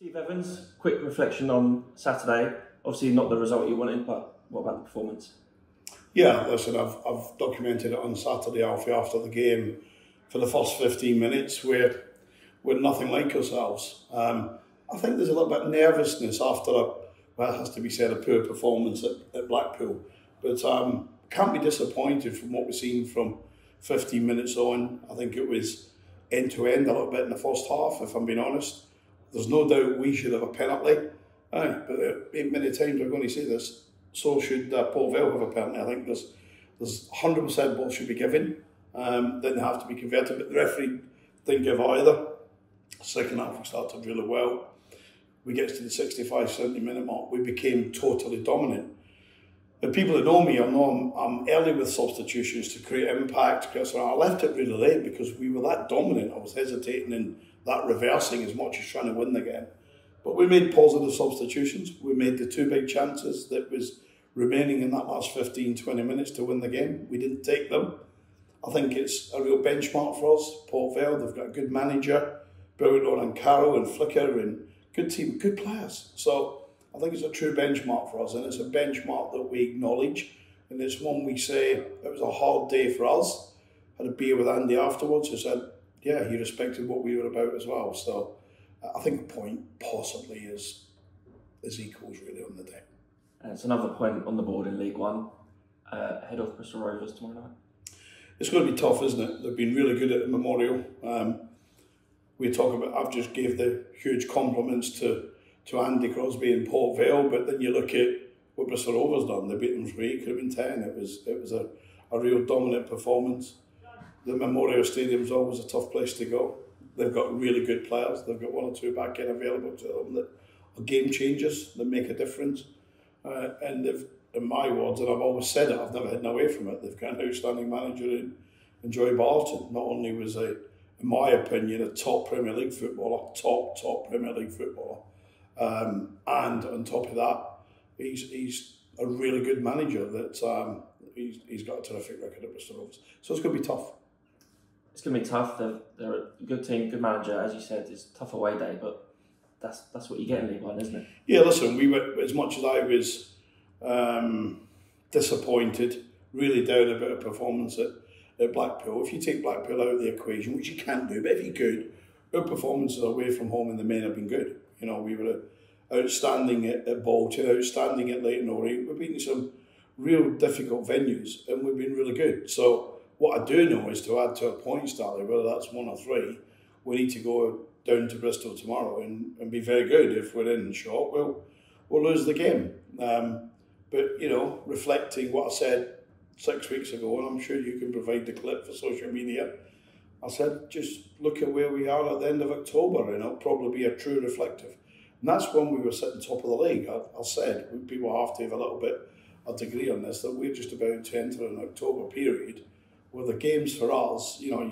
Steve Evans, quick reflection on Saturday. Obviously not the result you wanted, but what about the performance? Yeah, listen, I've documented it on Saturday, Alfie, after the game for the first 15 minutes where we're nothing like ourselves. I think there's a little bit of nervousness after it has to be said, a poor performance at Blackpool. But can't be disappointed from what we've seen from 15 minutes on. I think it was end-to-end a little bit in the first half, if I'm being honest. There's no doubt we should have a penalty. But many times we're going to say this, so should Port Vale have a penalty. I think there's 100% ball should be given. Didn't have to be converted, but the referee didn't give either. Second half we started really well. We get to the 65-70 minute mark, we became totally dominant. The people that know me, I'm early with substitutions to create impact. I left it really late because we were that dominant. I was hesitating in that reversing as much as trying to win the game. But we made positive substitutions. We made the two big chances that was remaining in that last 15-20 minutes to win the game. We didn't take them. I think it's a real benchmark for us. Port Vale, they've got a good manager, brilliant on Carroll and Flicker, and good team, good players. So I think it's a true benchmark for us, and it's a benchmark that we acknowledge, and it's one we say it was a hard day for us. Had a beer with Andy afterwards, who said, yeah, he respected what we were about as well. So I think a point possibly is equals really on the day. And it's another point on the board in League One, ahead of Bristol Rovers tomorrow night. It's going to be tough, isn't it? They've been really good at the Memorial. We talk about, I've just gave the huge compliments to Andy Crosby and Port Vale, but then you look at what Bristol Rovers done. They beat them 3, could have been 10. It was a real dominant performance. The Memorial Stadium's always a tough place to go. They've got really good players. They've got 1 or 2 back in available to them that are game changers, that make a difference. And they've, in my words, and I've always said it, I've never hidden away from it, they've got an outstanding manager in Joey Barton. Not only was he, in my opinion, a top Premier League footballer, top Premier League footballer, and on top of that, he's a really good manager that he's got a terrific record at Bristol Rovers. So it's going to be tough. It's going to be tough. They're a good team, good manager. As you said, it's a tough away day, but that's what you get in League One, isn't it? Yeah, listen, we were, as much as I was disappointed, really down about a performance at Blackpool. If you take Blackpool out of the equation, which you can't do, but if you could, our performances away from home in the main have been good. You know, we were outstanding at Bolton, outstanding at Leyton Orient. We've been in some real difficult venues and we've been really good. So what I do know is to add to a point tally, whether that's 1 or 3, we need to go down to Bristol tomorrow and be very good. If we're in short, we'll lose the game. But, you know, reflecting what I said 6 weeks ago, and I'm sure you can provide the clip for social media, I said, just look at where we are at the end of October, and it'll probably be a true reflective. And that's when we were sitting top of the league. I said, people have to have a little bit of degree on this, that we're just about to enter an October period where the games for us, you know,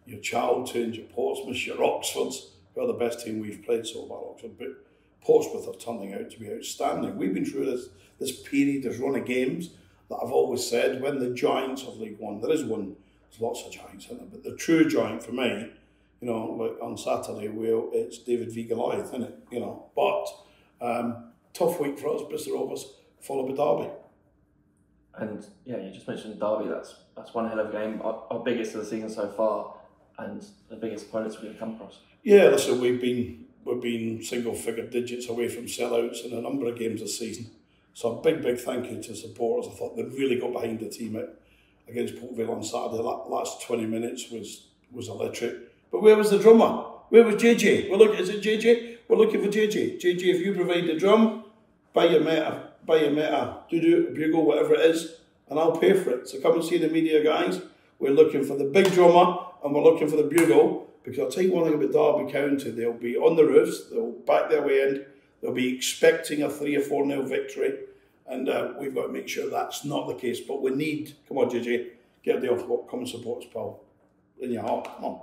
your Charltons, your Portsmouths, your Oxfords, who are the best team we've played so far, Oxford, but Portsmouth are turning out to be outstanding. We've been through this period, this run of games that I've always said, when the giants of League One, there is one, there's lots of giants in there, but the true giant for me, you know, like on Saturday, it's David v Goliath, isn't it? You know, but tough week for us, Bristol Rovers, followed by Derby. And yeah, you just mentioned Derby. That's one hell of a game. Our biggest of the season so far, and the biggest opponents we're going to come across. Yeah, listen, we've been single-figure digits away from sellouts in a number of games this season. So a big thank you to supporters. I thought they really got behind the team against Port Vale on Saturday. The last 20 minutes was electric. But where was the drummer? Where was JJ? Is it JJ? We're looking for JJ. JJ, if you provide the drum, buy your mate a doo-doo, a bugle, whatever it is, and I'll pay for it. So come and see the media, guys. We're looking for the big drummer and we're looking for the bugle, because I'll tell you one thing about Derby County. They'll be on the roofs, they'll back their way in, they'll be expecting a 3 or 4-0 victory, and we've got to make sure that's not the case. But we need, come on JJ, get a day off work, come and support us, pal. In your heart, come on.